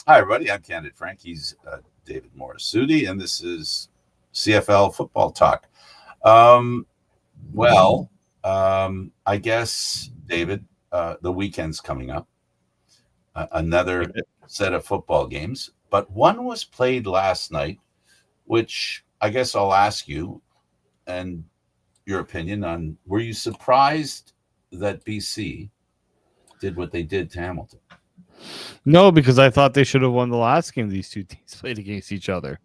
Hi, everybody. I'm Candid Frank. He's David Morisuti, and this is CFL Football Talk. I guess, David, the weekend's coming up. Another set of football games, but one was played last night, which I guess I'll ask you and your opinion on, were you surprised that BC did what they did to Hamilton? No, because I thought they should have won the last game these two teams played against each other.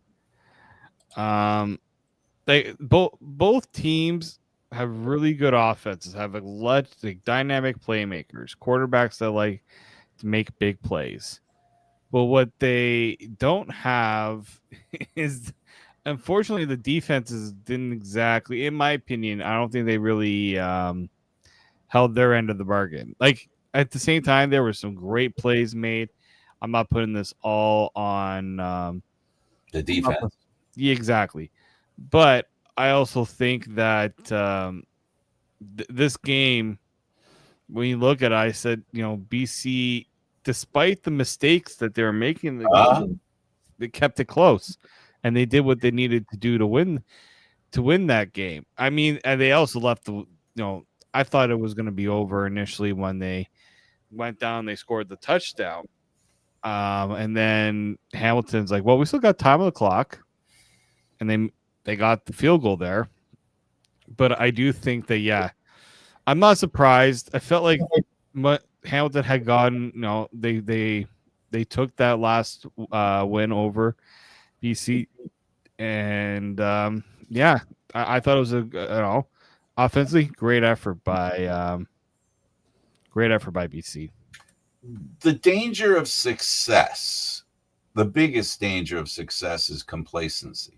They both teams have really good offenses, have dynamic playmakers, quarterbacks that like to make big plays. But what they don't have is, unfortunately, the defenses didn't exactly, in my opinion, I don't think they really held their end of the bargain. Like, at the same time, there were some great plays made. I'm not putting this all on the defense. Yeah, exactly. But I also think that this game, when you look at it, I said, BC, despite the mistakes that they were making, they kept it close, and they did what they needed to do to win that game. I mean, and they also left I thought it was going to be over initially when they went down, they scored the touchdown. And then Hamilton's like, well, we still got time on the clock. And they got the field goal there. But I do think that, I'm not surprised. I felt like Hamilton had gotten, they took that last win over BC. And, I thought it was offensively, great effort by BC. The danger of success, the biggest danger of success is complacency.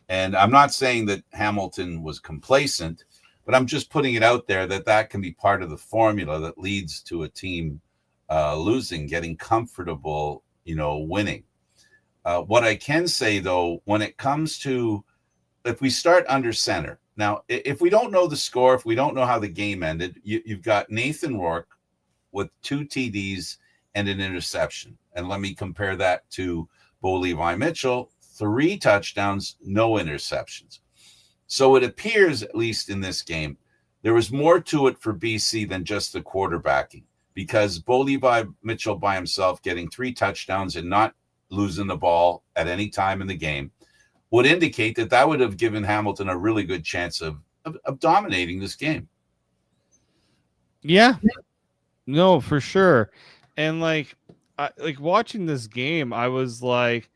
And I'm not saying that Hamilton was complacent, but I'm just putting it out there that can be part of the formula that leads to a team losing, getting comfortable, winning. What I can say, though, when it comes to, if we start under center, now, if we don't know the score, if we don't know how the game ended, you've got Nathan Rourke with 2 TDs and an interception. And let me compare that to Bo Levi Mitchell, 3 touchdowns, no interceptions. So it appears, at least in this game, there was more to it for BC than just the quarterbacking, because Bo Levi Mitchell by himself getting 3 touchdowns and not losing the ball at any time in the game would indicate that would have given Hamilton a really good chance of dominating this game. Yeah, no, for sure. And like watching this game, I was like,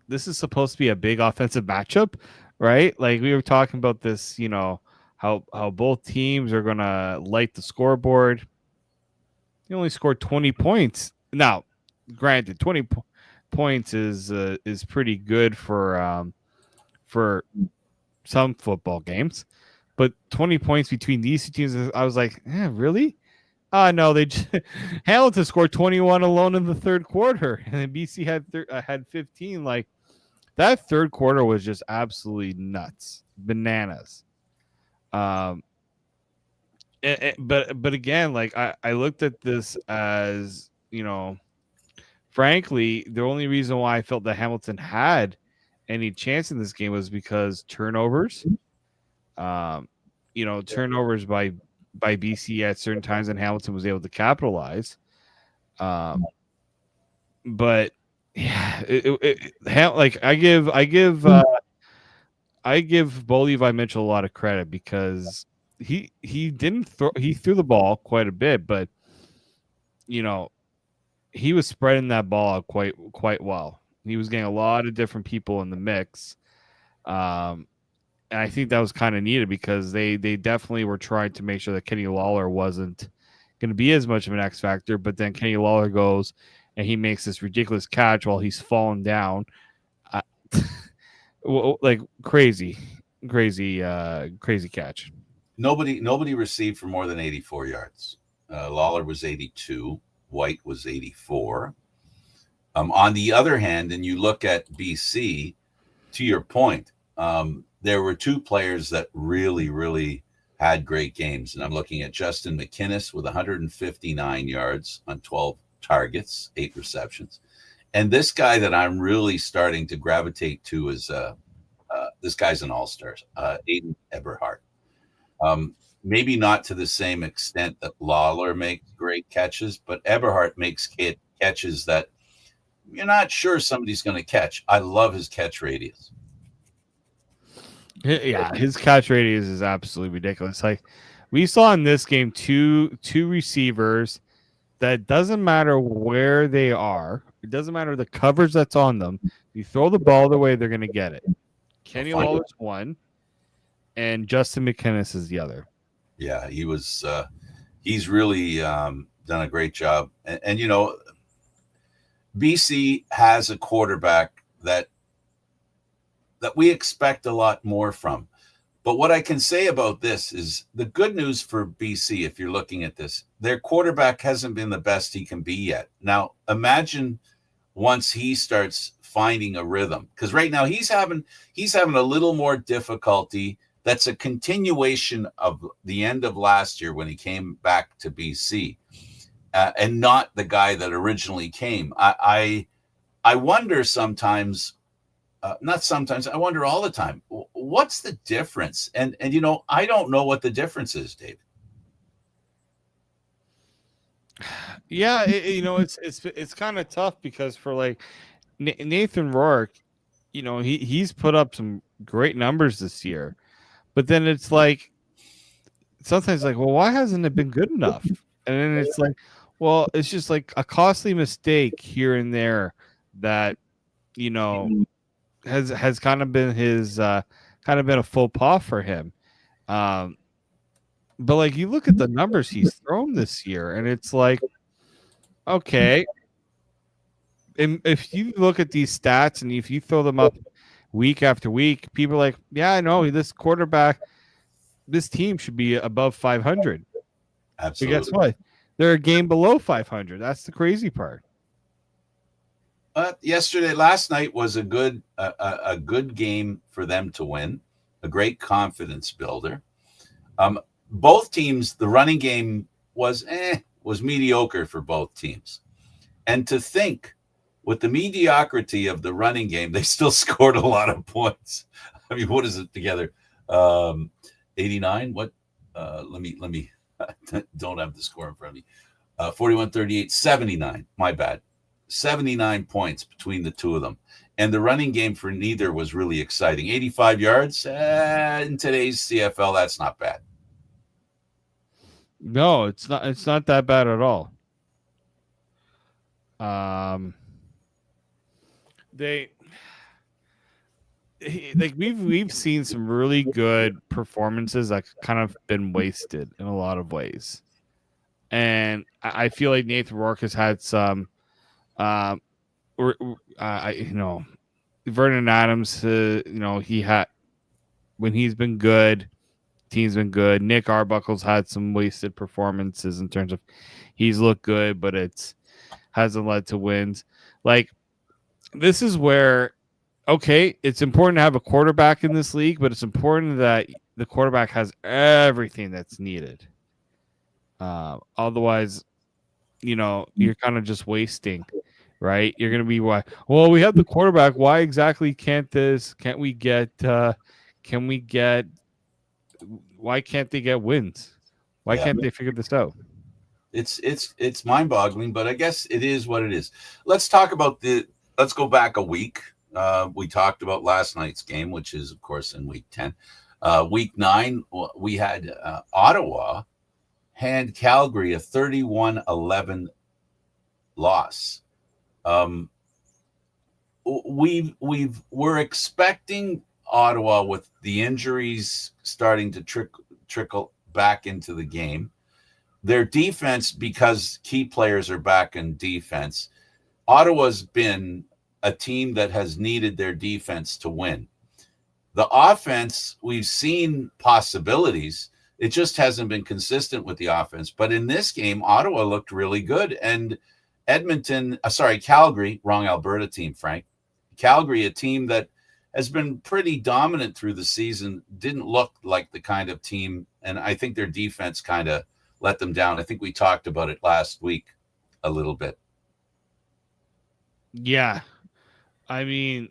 this is supposed to be a big offensive matchup, right? Like, we were talking about this, how both teams are going to light the scoreboard. They only scored 20 points. Now, granted, 20 points is pretty good for some football games, but 20 points between these two teams, I was like, really? No, Hamilton scored 21 alone in the third quarter, and then BC had 15. Like, that third quarter was just absolutely nuts, bananas. But again, like, I looked at this as, frankly, the only reason why I felt that Hamilton had any chance in this game was because turnovers. Turnovers by BC at certain times, and Hamilton was able to capitalize. But yeah, I give Bo Levi Mitchell a lot of credit, because he threw the ball quite a bit, but he was spreading that ball out quite well. He was getting a lot of different people in the mix. And I think that was kind of needed, because they definitely were trying to make sure that Kenny Lawler wasn't going to be as much of an X factor. But then Kenny Lawler goes and he makes this ridiculous catch while he's falling down, like crazy catch. Nobody received for more than 84 yards. Lawler was 82. White was 84. On the other hand, and you look at BC, to your point, there were 2 players that really, really had great games. And I'm looking at Justin McInnes with 159 yards on 12 targets, 8 receptions. And this guy that I'm really starting to gravitate to is this guy's an all-star, Aiden Eberhardt. Maybe not to the same extent that Lawler makes great catches, but Eberhardt makes catches that you're not sure somebody's going to catch. I love his catch radius. Yeah, his catch radius is absolutely ridiculous. Like we saw in this game, two receivers that doesn't matter where they are. It doesn't matter the coverage that's on them. You throw the ball the way they're going to get it. Kenny Lawler's one, and Justin McInnis is the other. Yeah, he's really done a great job. And you know, BC has a quarterback that we expect a lot more from. But what I can say about this is the good news for BC, if you're looking at this, their quarterback hasn't been the best he can be yet. Now, imagine once he starts finding a rhythm, because right now he's having a little more difficulty. That's a continuation of the end of last year when he came back to BC, and not the guy that originally came. I wonder sometimes. Not sometimes. I wonder all the time. What's the difference? And you know, I don't know what the difference is, David. Yeah, you know, it's kind of tough because for like Nathan Rourke, you know, he's put up some great numbers this year, but then it's like sometimes like, well, why hasn't it been good enough? And then it's like, well, it's just like a costly mistake here and there that, you know, has kind of been his kind of been a faux pas for him. But like you look at the numbers he's thrown this year, and it's like, okay, and if you look at these stats and if you throw them up week after week, people are like, yeah, I know this quarterback, this team should be above 500. Absolutely. But guess what? They're a game below 500. That's the crazy part. Last night was a good game for them to win, a great confidence builder. Both teams, the running game was mediocre for both teams. And to think with the mediocrity of the running game, they still scored a lot of points. I mean, what is it together? 89? What? Let me don't have the score in front of me. 41-38, 79. My bad. 79 points between the two of them. And the running game for neither was really exciting. 85 yards in today's CFL, that's not bad. No, it's not. It's not that bad at all. We've seen some really good performances that kind of been wasted in a lot of ways, and I feel like Nathan Rourke has had some. You know, Vernon Adams, you know, he had when he's been good, team's been good. Nick Arbuckle's had some wasted performances in terms of he's looked good, but it's hasn't led to wins. Like this is where, okay, it's important to have a quarterback in this league, but it's important that the quarterback has everything that's needed. Otherwise, you know, you're kind of just wasting. Right, you're gonna be why? Well, we have the quarterback. Why exactly can't we get? Why can't they get wins? Why can't they figure this out? It's mind-boggling, but I guess it is what it is. Let's talk about let's go back a week. We talked about last night's game, which is of course in week 10. Week 9, we had Ottawa hand Calgary a 31-11 loss. We're expecting Ottawa with the injuries starting to trickle back into the game. Their defense, because key players are back in defense, Ottawa's been a team that has needed their defense to win. The offense, we've seen possibilities. It just hasn't been consistent with the offense. But in this game, Ottawa looked really good. And Calgary, wrong Alberta team, Frank. Calgary, a team that has been pretty dominant through the season, didn't look like the kind of team, and I think their defense kind of let them down. I think we talked about it last week a little bit. Yeah. I mean,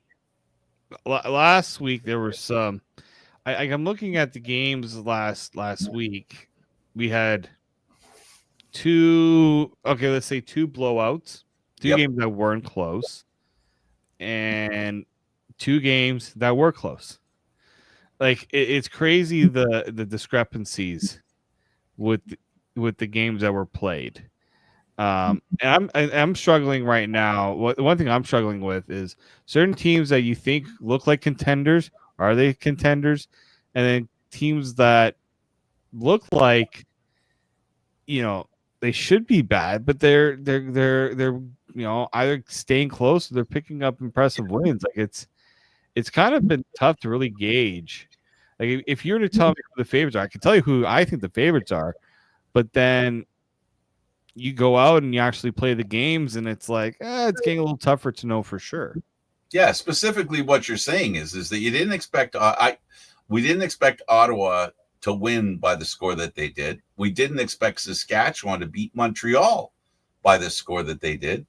last week there were some. I'm looking at the games last week. We had two. Okay, let's say two blowouts, two Yep. games that weren't close, and two games that were close. Like it's crazy the discrepancies with with the games that were played. And I'm struggling right now. One thing I'm struggling with is certain teams that you think look like contenders. Are they contenders? And then teams that look like, they should be bad, but they're either staying close or they're picking up impressive wins. Like it's kind of been tough to really gauge. Like if you were to tell me who the favorites are, I can tell you who I think the favorites are, but then you go out and you actually play the games, and it's like it's getting a little tougher to know for sure. Yeah, specifically what you're saying is that you didn't expect we didn't expect Ottawa to win by the score that they did. We didn't expect Saskatchewan to beat Montreal by the score that they did.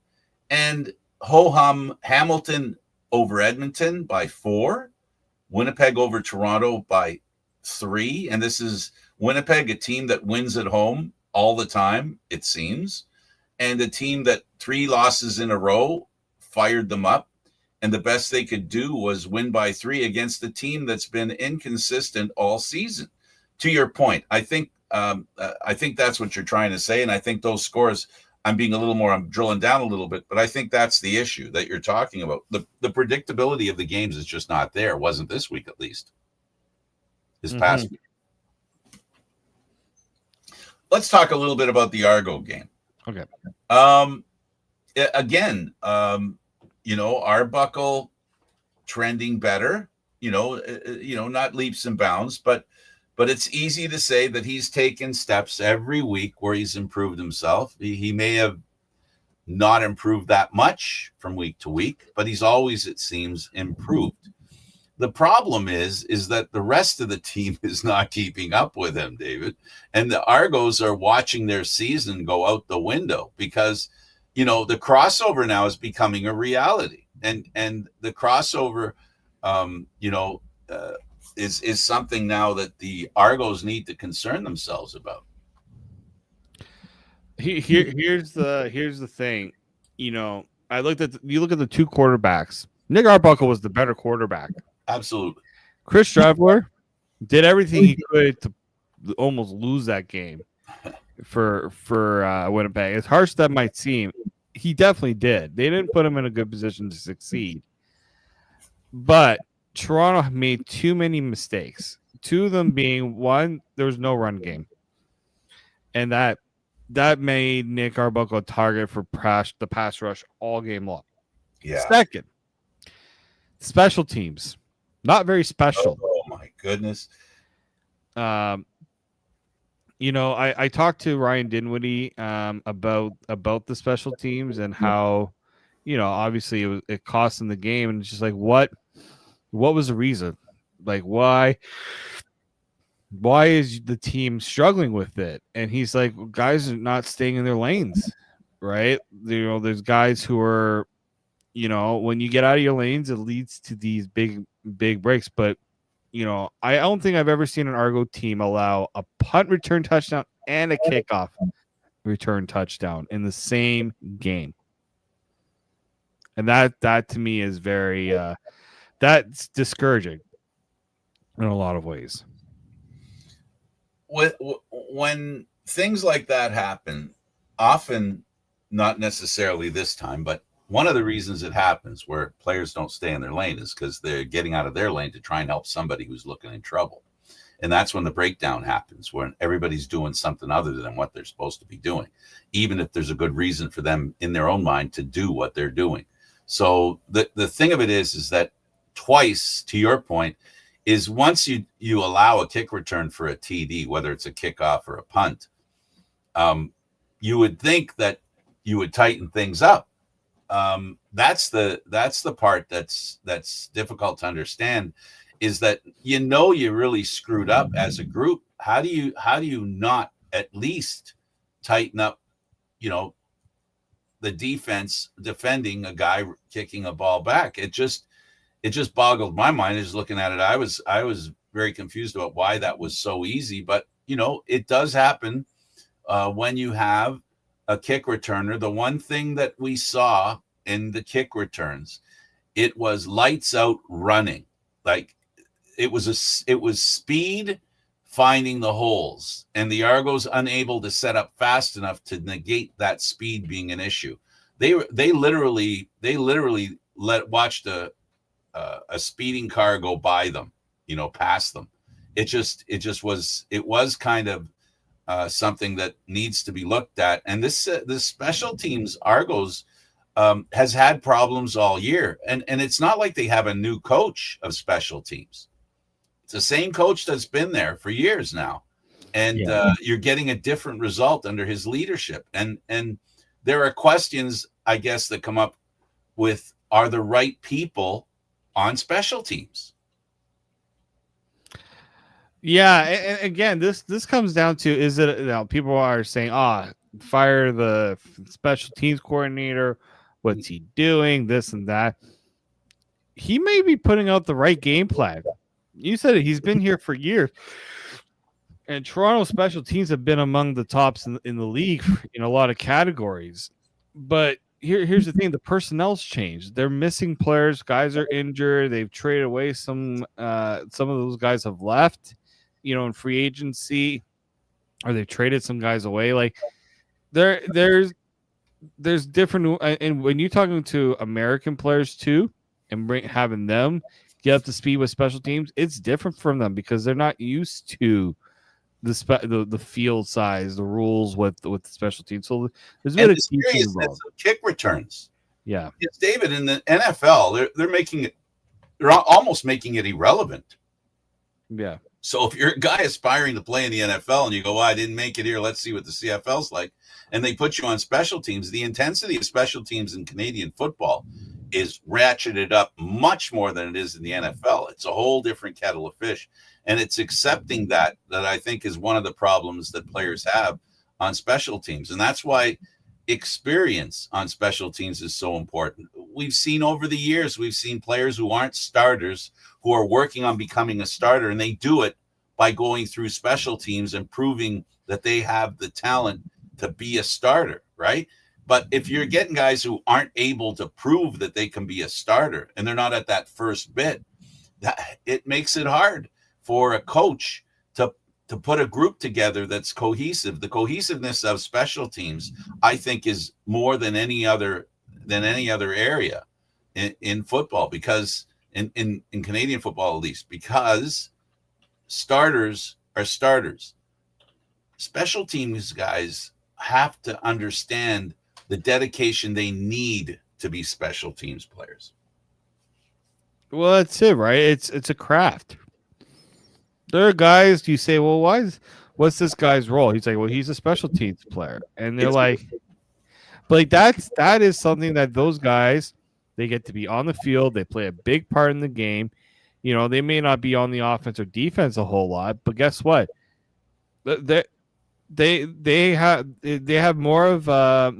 And ho hum, Hamilton over Edmonton by 4, Winnipeg over Toronto by 3, and this is Winnipeg, a team that wins at home all the time, it seems, and a team that 3 losses in a row fired them up. And the best they could do was win by 3 against a team that's been inconsistent all season. To your point, I think that's what you're trying to say, and I think those scores. I'm drilling down a little bit, but I think that's the issue that you're talking about. The predictability of the games is just not there. Wasn't this week, at least. This past week. Let's talk a little bit about the Argo game. Okay. Again, Arbuckle trending better. Not leaps and bounds, but it's easy to say that he's taken steps every week where he's improved himself. He may have not improved that much from week to week, but he's always, it seems, improved. The problem is that the rest of the team is not keeping up with him, David. And the Argos are watching their season go out the window because, the crossover now is becoming a reality. And the crossover, is something now that the Argos need to concern themselves about. Here's the thing. You look at the two quarterbacks. Nick Arbuckle was the better quarterback. Absolutely. Chris Traveler did everything he could to almost lose that game for Winnipeg. As harsh that might seem, he definitely did. They didn't put him in a good position to succeed. But Toronto made too many mistakes. 2 of them being, one, there was no run game. And that made Nick Arbuckle a target for the pass rush all game long. Yeah. Second, special teams. Not very special. Oh my goodness. I talked to Ryan Dinwiddie about the special teams and how, obviously it cost them the game, and it's just like what was the reason? Like why is the team struggling with it? And he's like, well, guys are not staying in their lanes, right? There's guys who are, when you get out of your lanes, it leads to these big breaks. But, I don't think I've ever seen an Argo team allow a punt return touchdown and a kickoff return touchdown in the same game. And that to me is very that's discouraging in a lot of ways. When things like that happen, often, not necessarily this time, but one of the reasons it happens where players don't stay in their lane is because they're getting out of their lane to try and help somebody who's looking in trouble. And that's when the breakdown happens, when everybody's doing something other than what they're supposed to be doing, even if there's a good reason for them in their own mind to do what they're doing. So the thing of it is that twice, to your point, is once you allow a kick return for a TD, whether it's a kickoff or a punt, you would think that you would tighten things up. That's the part that's difficult to understand, is that you really screwed up as a group. How do you not at least tighten up the defense defending a guy kicking a ball back. It just boggled my mind as looking at it. I was very confused about why that was so easy, but it does happen when you have a kick returner. The one thing that we saw in the kick returns, it was lights out running. Like it was speed finding the holes, and the Argos unable to set up fast enough to negate that speed being an issue. They literally watched a speeding car go by them, past them. It was kind of something that needs to be looked at. And this special teams Argos has had problems all year, and it's not like they have a new coach of special teams. It's the same coach that's been there for years now, and you're getting a different result under his leadership. And there are questions, I guess, that come up with, are the right people on special teams? Yeah, and again, this comes down to, is it, people are saying, fire the special teams coordinator, what's he doing, this and that. He may be putting out the right game plan. You said it, he's been here for years, and Toronto special teams have been among the tops in the league in a lot of categories. But here's the thing: the personnel's changed. They're missing players. Guys are injured. They've traded away some of those guys have left, in free agency, or they've traded some guys away. Like there's different, and when you're talking to American players too, and having them get up to speed with special teams, it's different from them because they're not used to the field size, the rules with the special teams. So there's a bit of teaching involved. Kick returns. Yeah. It's David, in the NFL, they're almost making it irrelevant. Yeah. So if you're a guy aspiring to play in the NFL and you go, I didn't make it here, let's see what the CFL's like, and they put you on special teams, the intensity of special teams in Canadian football is ratcheted up much more than it is in the NFL. It's a whole different kettle of fish. And it's accepting that I think is one of the problems that players have on special teams. And that's why experience on special teams is so important. We've seen over the years, players who aren't starters who are working on becoming a starter, and they do it by going through special teams and proving that they have the talent to be a starter, right? But if you're getting guys who aren't able to prove that they can be a starter and they're not at that first bit, it makes it hard for a coach to put a group together that's cohesive. The cohesiveness of special teams, I think, is more than any other area in football, because in Canadian football, at least, because starters are starters. Special teams guys have to understand the dedication they need to be special teams players. Well, that's it, right? It's a craft. There are guys you say, well, what's this guy's role? He's like, well, he's a special teams player. And they're like, but that is something that those guys, they get to be on the field. They play a big part in the game. They may not be on the offense or defense a whole lot, but guess what? They have more of an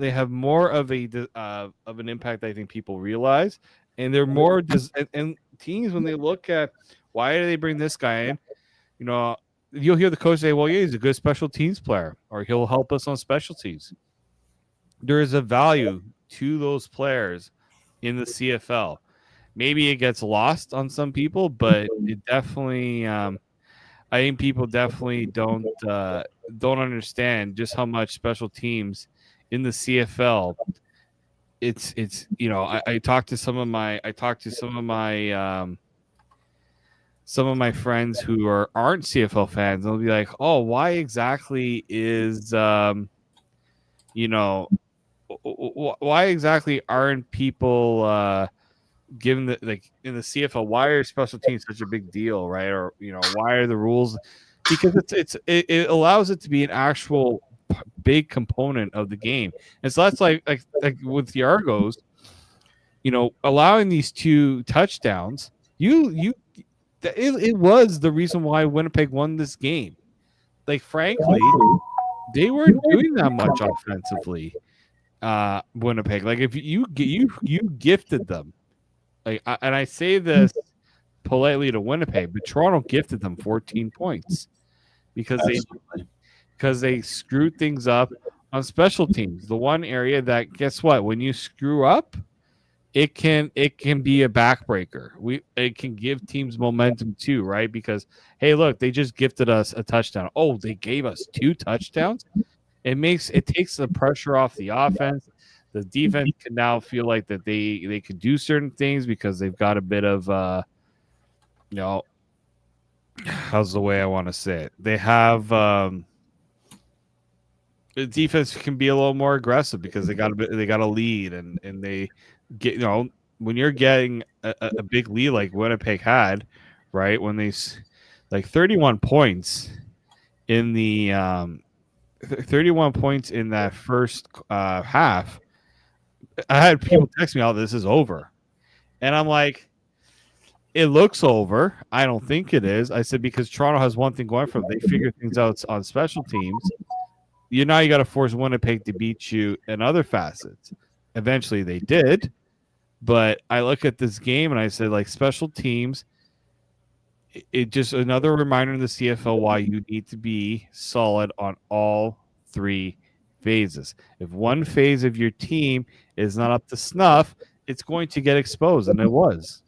impact, I think people realize, and they're more and teams, when they look at why do they bring this guy in, you'll hear the coach say, well, yeah, he's a good special teams player, or he'll help us on special teams. There is a value to those players in the CFL. Maybe it gets lost on some people, but it definitely I think people definitely don't understand just how much special teams in the CFL. It's I talked to some of my friends who aren't CFL fans. They'll be like, oh, why exactly is why exactly aren't people given the, like, in the CFL, why are special teams such a big deal, right? Or why are the rules? Because it allows it to be an actual big component of the game. And so that's like with the Argos, allowing these 2 touchdowns, it was the reason why Winnipeg won this game. Like, frankly, they weren't doing that much offensively. Winnipeg. Like if you gifted them, and I say this politely to Winnipeg, but Toronto gifted them 14 points because they screwed things up on special teams. The one area that, guess what, when you screw up, it can be a backbreaker. It can give teams momentum too, right? Because hey, look, they just gifted us a touchdown. Oh, they gave us 2 touchdowns. It takes the pressure off the offense. The defense can now feel like that they could do certain things because they've got a bit of how's the way I want to say it? They have the defense can be a little more aggressive because they got a lead and they get, when you're getting a big lead like Winnipeg had, right? When they like 31 points in the 31 points in that first half. I had people text me, "Oh, this is over," and I'm like, "It looks over. I don't think it is." I said because Toronto has one thing going for them: they figure things out on special teams. You got to force Winnipeg to beat you in other facets. Eventually, they did, but I look at this game and I said, like, special teams. It just another reminder in the CFL why you need to be solid on all 3 phases. If one phase of your team is not up to snuff, it's going to get exposed, and it was.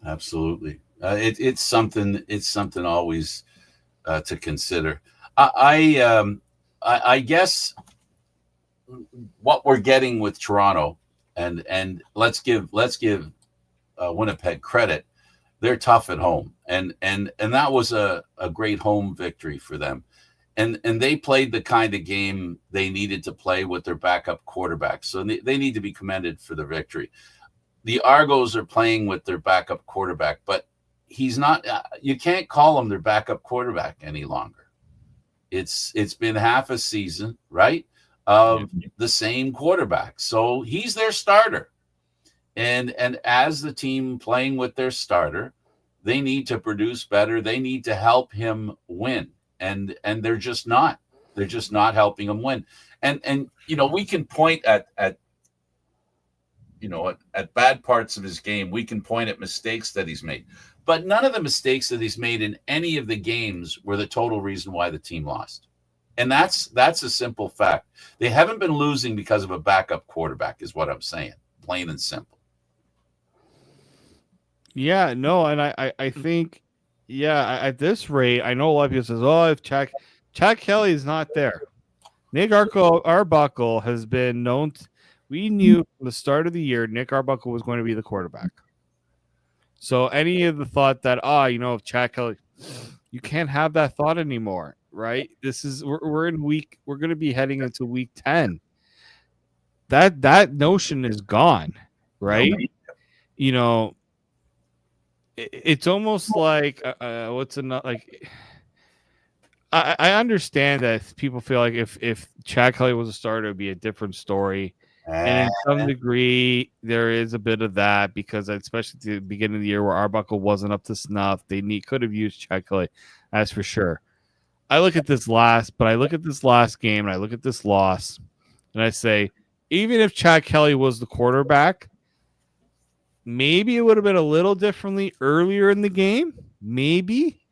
Absolutely, it's something. It's something always to consider. I guess what we're getting with Toronto, and let's give Winnipeg credit. They're tough at home, and that was a great home victory for them. And they played the kind of game they needed to play with their backup quarterback. So they need to be commended for the victory. The Argos are playing with their backup quarterback, but he's not. You can't call him their backup quarterback any longer. It's been half a season, right, of the same quarterback. So he's their starter. And as the team playing with their starter, they need to produce better. They need to help him win. And they're just not. They're just not helping him win. And we can point at bad parts of his game. We can point at mistakes that he's made. But none of the mistakes that he's made in any of the games were the total reason why the team lost. And that's a simple fact. They haven't been losing because of a backup quarterback, is what I'm saying. Plain and simple. Yeah, no, and I think, at this rate, I know a lot of people says, oh, if Chad Kelly is not there. Nick Arbuckle has been known. We knew from the start of the year Nick Arbuckle was going to be the quarterback. So any of the thought that, if Chad Kelly, you can't have that thought anymore, right? We're in we're going to be heading into week 10. That notion is gone, right? It's almost like what's enough like. I understand that people feel like if Chad Kelly was a starter, it would be a different story. And in some degree, there is a bit of that because especially at the beginning of the year where Arbuckle wasn't up to snuff, they could have used Chad Kelly, that's for sure. I look at this last game and I look at this loss and I say, even if Chad Kelly was the quarterback, maybe it would have been a little differently earlier in the game, maybe.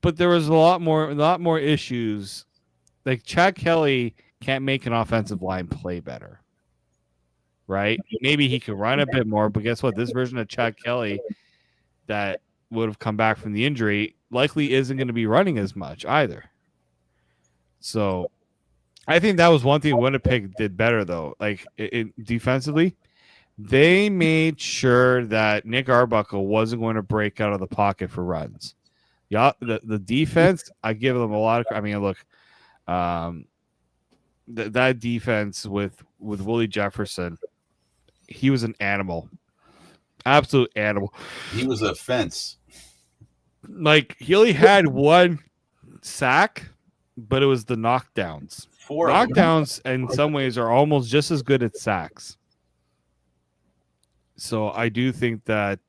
But there was a lot more issues. Like Chad Kelly can't make an offensive line play better, right? Maybe he could run a bit more, but guess what? This version of Chad Kelly that would have come back from the injury likely isn't going to be running as much either. So I think that was one thing Winnipeg did better, though. Like defensively, they made sure that Nick Arbuckle wasn't going to break out of the pocket for runs. Yeah, the defense, I give them a lot of. I mean, look, that defense with Willie Jefferson, he was an animal, absolute animal. He was a fence. Like he only had 1 sack, but it was the knockdowns. 4 knockdowns, in some ways, are almost just as good at sacks. So I do think that.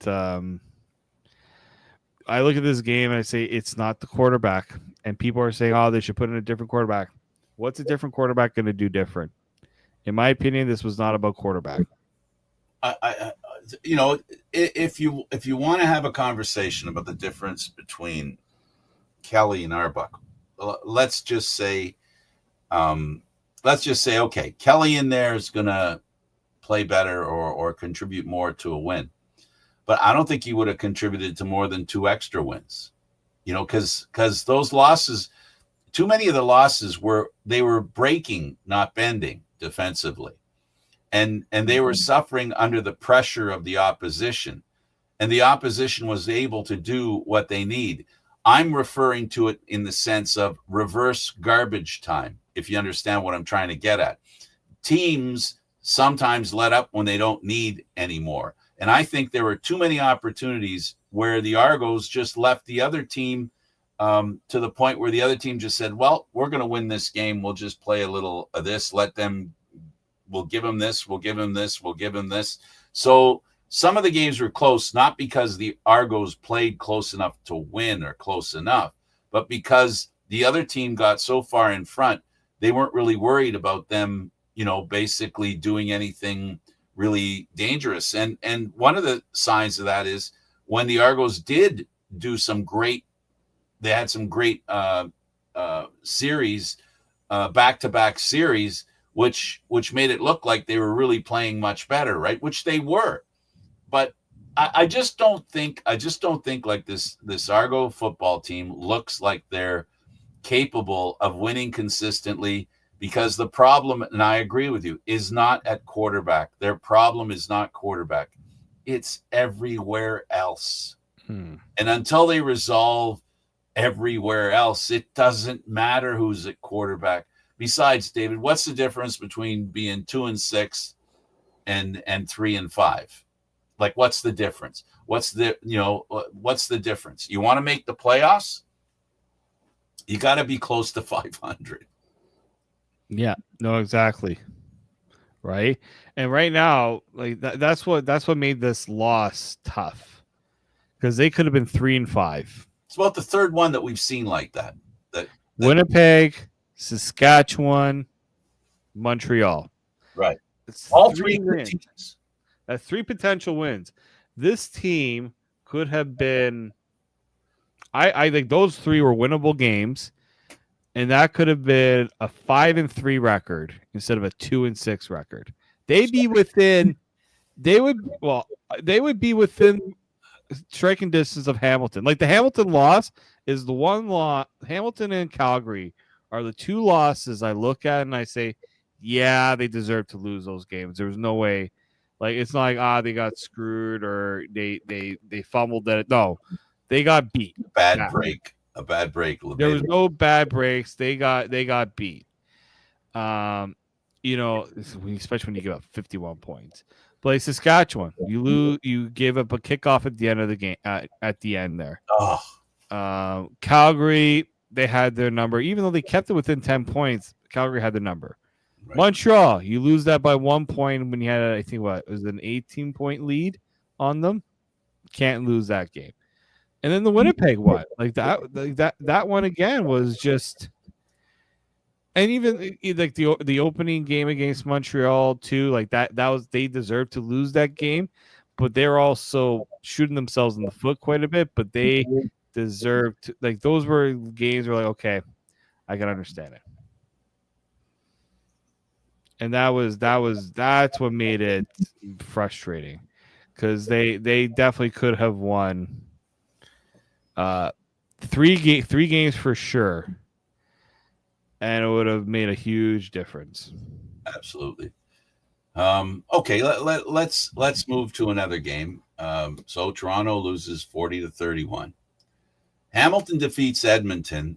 I look at this game and I say it's not the quarterback, and people are saying, "Oh, they should put in a different quarterback." What's a different quarterback going to do different? In my opinion, this was not about quarterback. If you want to have a conversation about the difference between Kelly and Arbuckle, let's just say, okay, Kelly in there is going to play better or contribute more to a win, but I don't think he would have contributed to more than 2 extra wins. Because those losses, too many of the losses were breaking, not bending defensively. And they were suffering under the pressure of the opposition. And the opposition was able to do what they need. I'm referring to it in the sense of reverse garbage time, if you understand what I'm trying to get at. Teams sometimes let up when they don't need anymore. And I think there were too many opportunities where the Argos just left the other team to the point where the other team just said, well, we're going to win this game. We'll just play a little of this. We'll give them this. We'll give them this. We'll give them this. So some of the games were close, not because the Argos played close enough to win or close enough, but because the other team got so far in front, they weren't really worried about them, basically doing anything really dangerous. And one of the signs of that is when the Argos did do they had some great series, back-to-back series, which made it look like they were really playing much better, right? Which they were. But I just don't think like this Argo football team looks like they're capable of winning consistently, because the problem, and I agree with you, is not at quarterback. Their problem is not quarterback. It's everywhere else. And until they resolve everywhere else, it doesn't matter who's at quarterback. Besides, David, what's the difference between being 2-6 and 3-5? Like, what's the difference? What's the difference? You want to make the playoffs? You got to be close to 500. Yeah, no, exactly. Right. And right now, like that's what made this loss tough, because they could have been 3-5. It's about the third one that we've seen like that. Winnipeg, Saskatchewan, Montreal. Right. It's all 3 teams. That's 3 potential wins. This team could have been. I think those 3 were winnable games, and that could have been a 5-3 record instead of a 2-6 record. They'd be within. They would be within striking distance of Hamilton. Like, the Hamilton loss is the one loss. Hamilton and Calgary are the 2 losses I look at and I say, yeah, they deserve to lose those games. There was no way. Like, it's not like they got screwed or they fumbled at it. No, they got beat. A bad break. There was no bad breaks. They got beat. Especially when you give up 51 points. But like Saskatchewan, you gave up a kickoff at the end of the game. At the end there. Oh. Calgary, they had their number, even though they kept it within 10 points. Calgary had their number. Right. Montreal, you lose that by 1 point when you had, I think, it was an 18-point lead on them. Can't lose that game. And then the Winnipeg one, that one again was just, and even like the opening game against Montreal too, like that was, they deserved to lose that game, but they're also shooting themselves in the foot quite a bit. But they deserved to, like, those were games where, like, okay, I can understand it. And that's what made it frustrating, because they definitely could have won 3 games for sure, and it would have made a huge difference. Absolutely. Okay, let's move to another game. So Toronto loses 40-31. Hamilton defeats Edmonton.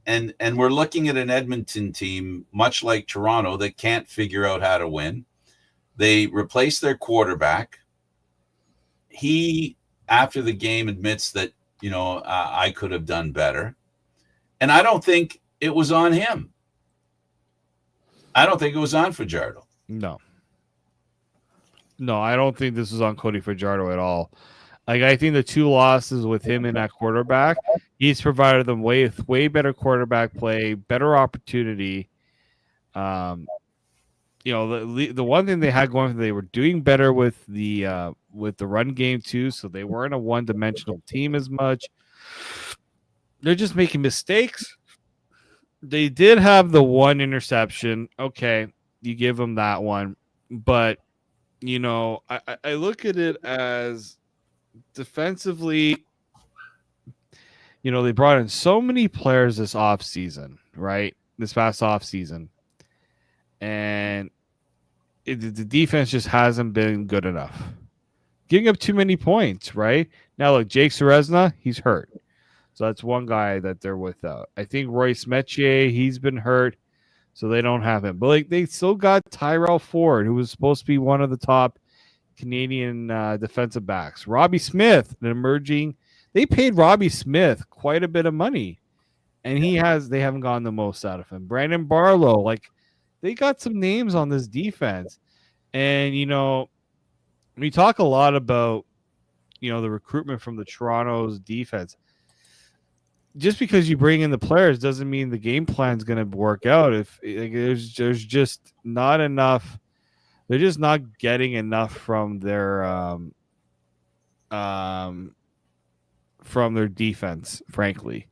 And we're looking at an Edmonton team, much like Toronto, that can't figure out how to win. They replaced their quarterback. He, after the game, admits that, I could have done better. And I don't think it was on him. I don't think it was on Fajardo. No, I don't think this is on Cody Fajardo at all. Like, I think the 2 losses with him in that quarterback, he's provided them way better quarterback play, better opportunity. the one thing they had going, they were doing better with the run game too, so they weren't a one-dimensional team as much. They're just making mistakes. They did have the one interception. Okay, you give them that one, but I look at it as defensively. They brought in so many players this offseason, right? This past offseason, and the defense just hasn't been good enough. Giving up too many points, right? Now, look, Jake Serezna, he's hurt. So that's one guy that they're without. I think Royce Metier, he's been hurt, so they don't have him. But they still got Tyrell Ford, who was supposed to be one of the top Canadian defensive backs. Robbie Smith, an emerging. They paid Robbie Smith quite a bit of money, and they haven't gotten the most out of him. Brandon Barlow, they got some names on this defense, and we talk a lot about the recruitment from the Toronto's defense. Just because you bring in the players doesn't mean the game plan is going to work out. If there's just not enough, they're just not getting enough from their defense, frankly.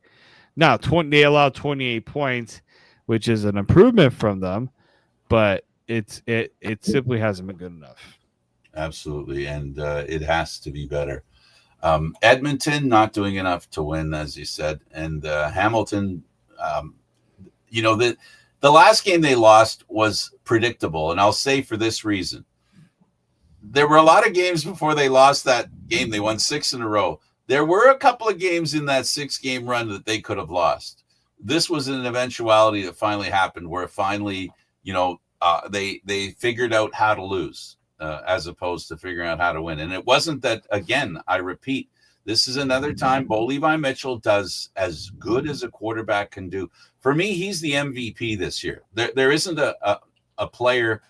Now, they allowed 28 points, which is an improvement from them, but it simply hasn't been good enough. Absolutely, and it has to be better. Edmonton not doing enough to win, as you said, and Hamilton. The last game they lost was predictable, and I'll say for this reason: there were a lot of games before they lost that game. They won 6 in a row. There were a couple of games in that 6-game run that they could have lost. This was an eventuality that finally happened, where finally, they figured out how to lose. As opposed to figuring out how to win. And it wasn't that, again, I repeat, this is another time Bo Levi Mitchell does as good as a quarterback can do. For me, he's the MVP this year. There isn't a player,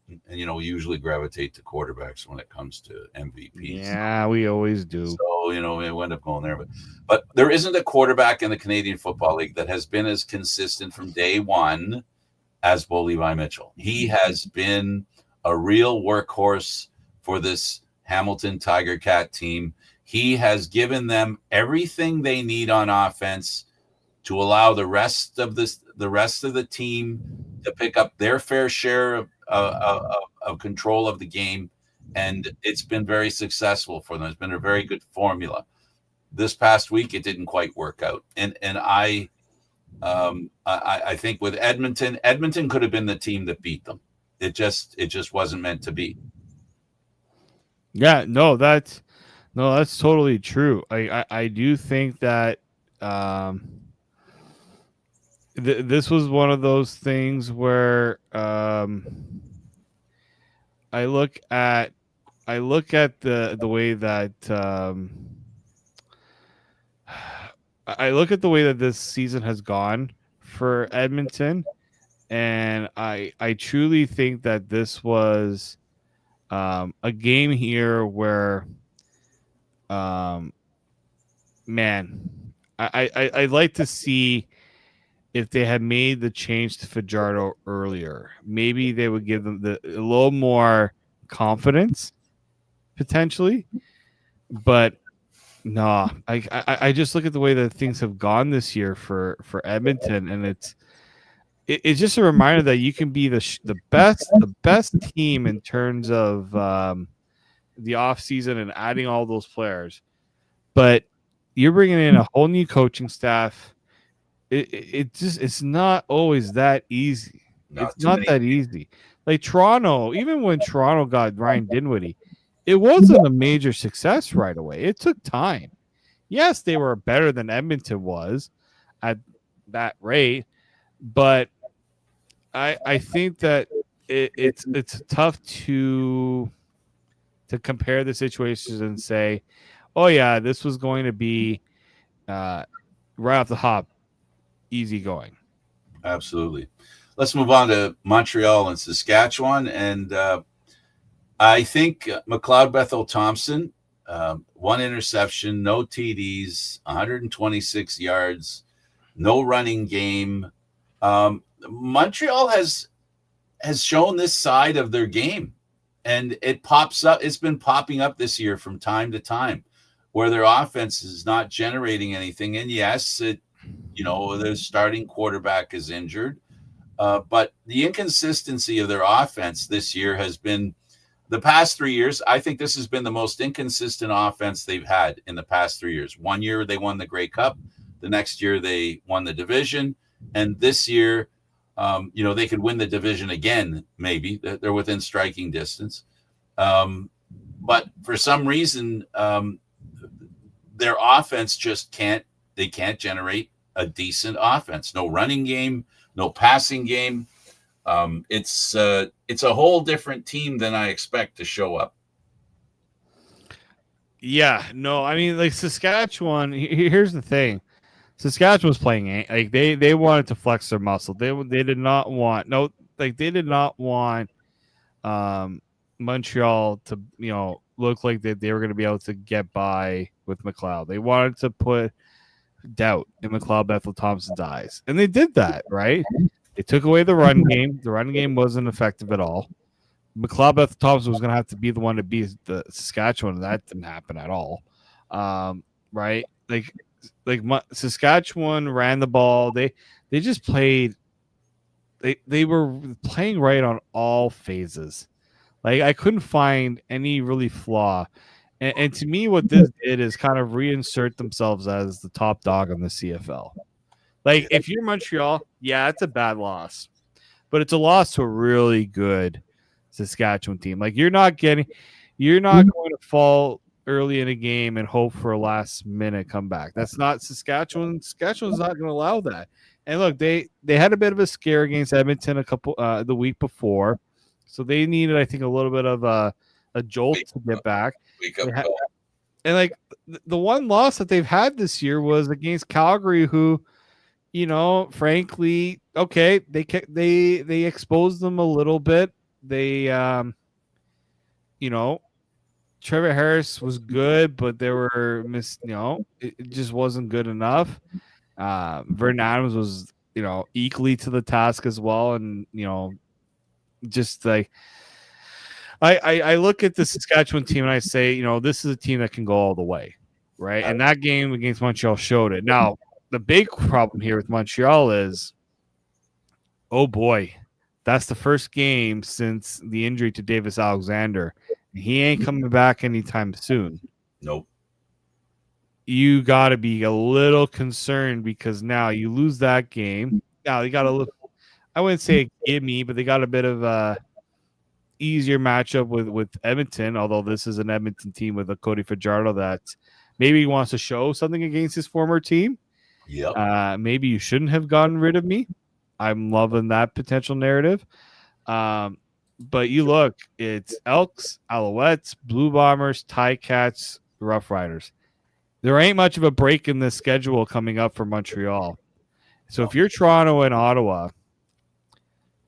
and we usually gravitate to quarterbacks when it comes to MVPs. Yeah, we always do. So, we end up going there. But there isn't a quarterback in the Canadian Football League that has been as consistent from day one as Bo Levi Mitchell. He has been a real workhorse for this Hamilton Tiger Cat team. He has given them everything they need on offense to allow the rest of the team to pick up their fair share of control of the game, and it's been very successful for them. It's been a very good formula. This past week, it didn't quite work out, and I think with Edmonton could have been the team that beat them. It just wasn't meant to be. Yeah, that's totally true. I do think that this was one of those things where I look at the way that I look at the way that this season has gone for Edmonton. And I truly think that this was a game here where, I'd like to see if they had made the change to Fajardo earlier. Maybe they would give them a little more confidence, potentially. But no, I just look at the way that things have gone this year for Edmonton, and it's just a reminder that you can be the best team in terms of the offseason and adding all those players, but you're bringing in a whole new coaching staff. It's not always that easy. It's not that easy. Like Toronto, even when Toronto got Ryan Dinwiddie, it wasn't a major success right away. It took time. Yes, they were better than Edmonton was at that rate, but I think that it's tough to compare the situations and say, oh yeah, this was going to be right off the hop easy going. Absolutely. Let's move on to Montreal and Saskatchewan, and I think McLeod Bethel Thompson, 1 interception, no TDs, 126 yards, no running game. Montreal has has shown this side of their game, and it pops up. It's been popping up this year from time to time, where their offense is not generating anything. And yes, their starting quarterback is injured, but the inconsistency of their offense this year has been the past 3 years. I think this has been the most inconsistent offense they've had in the past 3 years. 1 year they won the Grey Cup, the next year they won the division, and this year, they could win the division again. Maybe they're within striking distance, but for some reason, their offense just can't generate a decent offense. No running game, no passing game. It's a whole different team than I expect to show up. Yeah, no, I mean, like Saskatchewan. Here's the thing: Saskatchewan was playing like they wanted to flex their muscle. They did not want Montreal to look like they were going to be able to get by with McLeod. They wanted to put doubt in McLeod Bethel Thompson's eyes, and they did that, right? They took away the run game. The run game wasn't effective at all. McLeod Bethel Thompson was going to have to be the one to beat the Saskatchewan, and that didn't happen at all. Right? Like Saskatchewan ran the ball. They just played. They were playing right on all phases. Like I couldn't find any really flaw. And to me, what this did is kind of reinsert themselves as the top dog on the CFL. Like if you're Montreal, yeah, it's a bad loss, but it's a loss to a really good Saskatchewan team. Like you're not going to fall early in a game and hope for a last minute comeback. That's not Saskatchewan. Saskatchewan's not going to allow that. And look, they had a bit of a scare against Edmonton the week before, so they needed, I think, a little bit of a jolt to get back. And like the one loss that they've had this year was against Calgary, who, frankly, okay, they exposed them a little bit. They, Trevor Harris was good, but they were it just wasn't good enough. Vernon Adams was, equally to the task as well, and just like. I look at the Saskatchewan team and I say, this is a team that can go all the way, right? And that game against Montreal showed it. Now, the big problem here with Montreal is, oh boy, that's the first game since the injury to Davis Alexander. He ain't coming back anytime soon. Nope. You got to be a little concerned because now you lose that game. Now you got a little, I wouldn't say a gimme, but they got a bit of a easier matchup with Edmonton, although this is an Edmonton team with a Cody Fajardo that maybe wants to show something against his former team. Yep. Maybe you shouldn't have gotten rid of me. I'm loving that potential narrative. But you look, it's Elks, Alouettes, Blue Bombers, Ticats, Rough Riders. There ain't much of a break in this schedule coming up for Montreal. So if you're Toronto and Ottawa,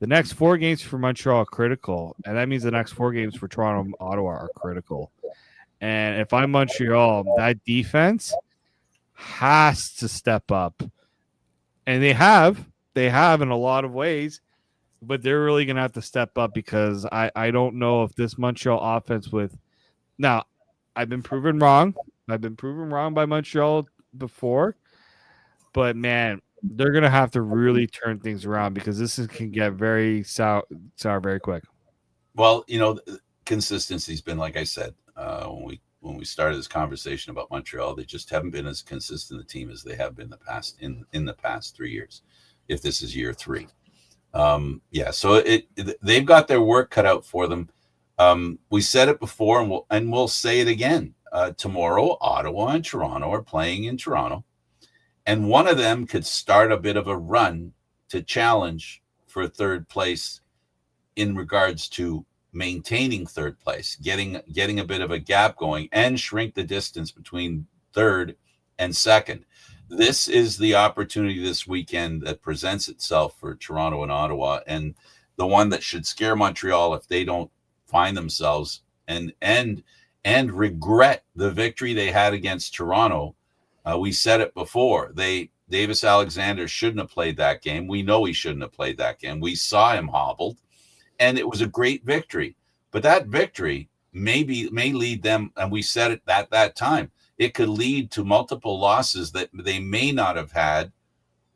the next 4 games for Montreal are critical, and that means the next 4 games for Toronto and Ottawa are critical. And if I'm Montreal, that defense has to step up. And they have in a lot of ways, but they're really going to have to step up because I don't know if this Montreal offense now, I've been proven wrong. I've been proven wrong by Montreal before, but man, they're going to have to really turn things around because this can get very sour very quick. Well, consistency's been, like I said, when we started this conversation about Montreal, they just haven't been as consistent a team as they have been in the past 3 years. If this is year 3, so they've got their work cut out for them. We said it before, and we'll say it again. Tomorrow, Ottawa and Toronto are playing in Toronto. And one of them could start a bit of a run to challenge for third place in regards to maintaining third place, getting a bit of a gap going and shrink the distance between third and second. This is the opportunity this weekend that presents itself for Toronto and Ottawa, and the one that should scare Montreal if they don't find themselves and regret the victory they had against Toronto. We said it before. Davis Alexander shouldn't have played that game. We know he shouldn't have played that game. We saw him hobbled. and it was a great victory. But that victory may lead them, and we said it at that time, it could lead to multiple losses that they may not have had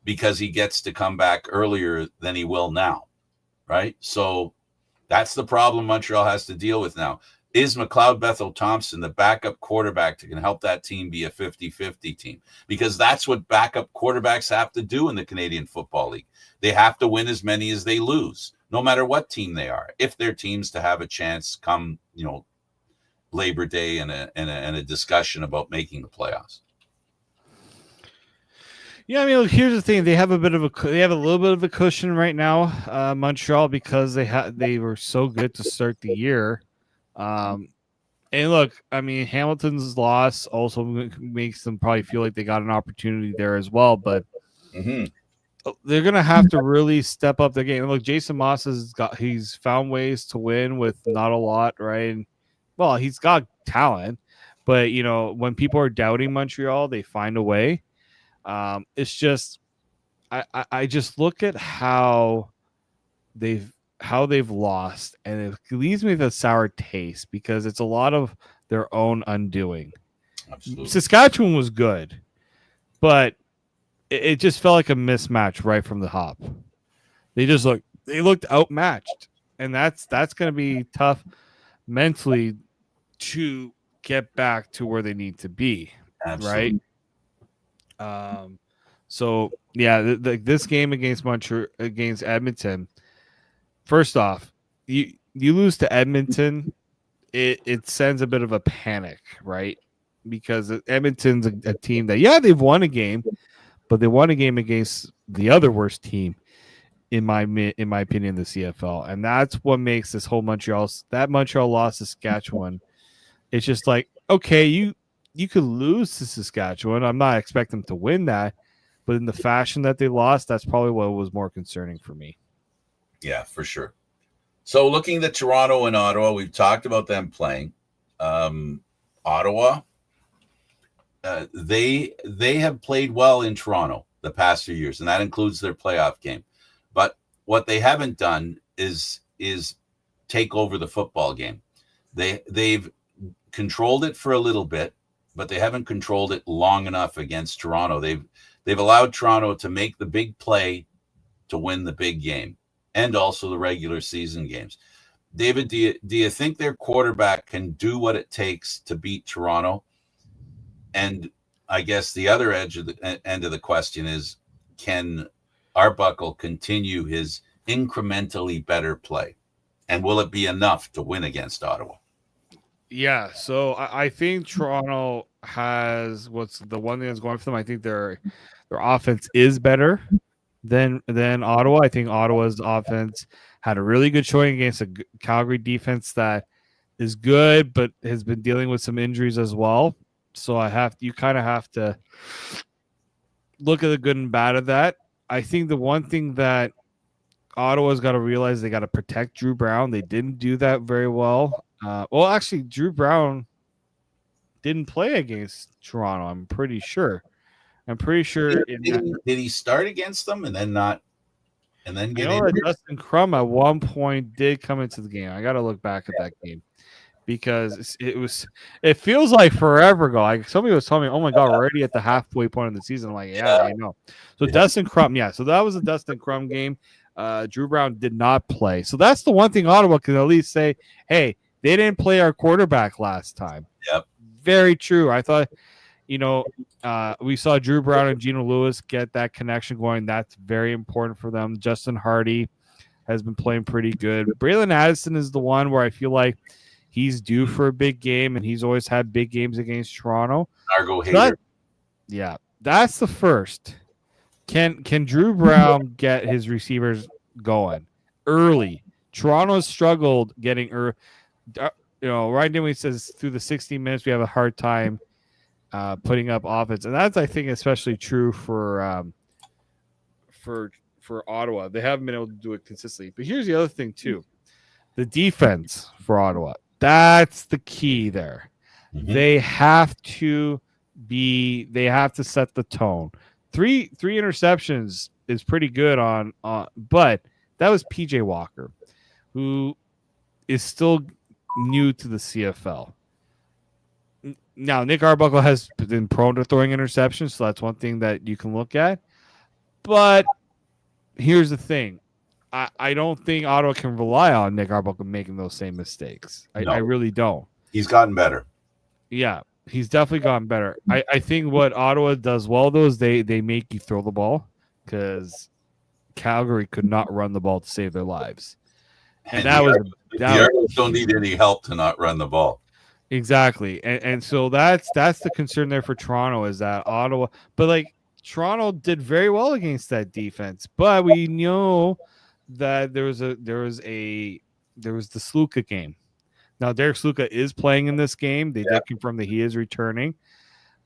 because he gets to come back earlier than he will now, right? So that's the problem Montreal has to deal with now. Is McLeod Bethel-Thompson the backup quarterback that can help that team be a 50-50 team? Because that's what backup quarterbacks have to do in the Canadian Football League. They have to win as many as they lose, no matter what team they are, if they're teams to have a chance come, Labor Day and a discussion about making the playoffs. Yeah, I mean, look, here's the thing: they have a little bit of a cushion right now, Montreal, because they were so good to start the year. And look, I mean, Hamilton's loss also makes them probably feel like they got an opportunity there as well, but they're gonna have to really step up their game. And look, Jason Moss he's found ways to win with not a lot, right? And, well, he's got talent, but when people are doubting Montreal, they find a way. It's just I just look at how they've lost, and it leaves me with a sour taste because it's a lot of their own undoing. Absolutely. Saskatchewan was good, but it just felt like a mismatch right from the hop. They looked outmatched, and that's going to be tough mentally to get back to where they need to be. Absolutely. Right. So yeah, this game against Edmonton. First off, you lose to Edmonton, it sends a bit of a panic, right? Because Edmonton's a team that they've won a game, but they won a game against the other worst team in my opinion, the CFL, and that's what makes this whole Montreal loss to Saskatchewan. It's just like, okay, you could lose to Saskatchewan. I'm not expecting them to win that, but in the fashion that they lost, that's probably what was more concerning for me. Yeah, for sure. So looking at Toronto and Ottawa, we've talked about them playing. Ottawa, they have played well in Toronto the past few years, and that includes their playoff game. But what they haven't done is take over the football game. They've controlled it for a little bit, but they haven't controlled it long enough against Toronto. They've allowed Toronto to make the big play to win the big game, and also the regular season games. David, do you think their quarterback can do what it takes to beat Toronto? And I guess the other end of the question is, can Arbuckle continue his incrementally better play? And will it be enough to win against Ottawa? Yeah, so I think Toronto has what's the one thing that's going for them. I think their offense is better than Ottawa. I think Ottawa's offense had a really good showing against a Calgary defense that is good, but has been dealing with some injuries as well. So you kind of have to look at the good and bad of that. I think the one thing that Ottawa's got to realize, they got to protect Drew Brown. They didn't do that very well. Well, actually, Drew Brown didn't play against Toronto. I'm pretty sure. Did he start against them and then not? And then get injured? Dustin Crum at one point did come into the game. I got to look back at that game because it feels like forever ago. Like somebody was telling me, "Oh my God, we're already at the halfway point of the season." I'm like, yeah, I know. So Dustin Crum, so that was a Dustin Crum game. Drew Brown did not play, so that's the one thing Ottawa can at least say, "Hey, they didn't play our quarterback last time." Yep, very true. I thought, we saw Drew Brown and Geno Lewis get that connection going. That's very important for them. Justin Hardy has been playing pretty good. Braylon Addison is the one where I feel like he's due for a big game, and he's always had big games against Toronto. That's the first. Can Drew Brown get his receivers going early? Toronto has struggled getting early. Ryan Dinwiddie says through the 60 minutes we have a hard time putting up offense, and that's, I think, especially true for Ottawa. They haven't been able to do it consistently. But here's the other thing too: the defense for Ottawa. That's the key there. Mm-hmm. They have to set the tone. Three interceptions is pretty good on, but that was PJ Walker. who is still new to the CFL. Now, Nick Arbuckle has been prone to throwing interceptions, so that's one thing that you can look at. But here's the thing. I don't think Ottawa can rely on Nick Arbuckle making those same mistakes. I really don't. He's gotten better. Yeah, he's definitely gotten better. I think what Ottawa does well, though, is they make you throw the ball because Calgary could not run the ball to save their lives. And the Argos don't need any help to not run the ball. Exactly. And so that's the concern there for Toronto is that Ottawa, but like Toronto did very well against that defense, but we know that there was the Sluka game. Now Derek Sluka is playing in this game. They did confirm that he is returning,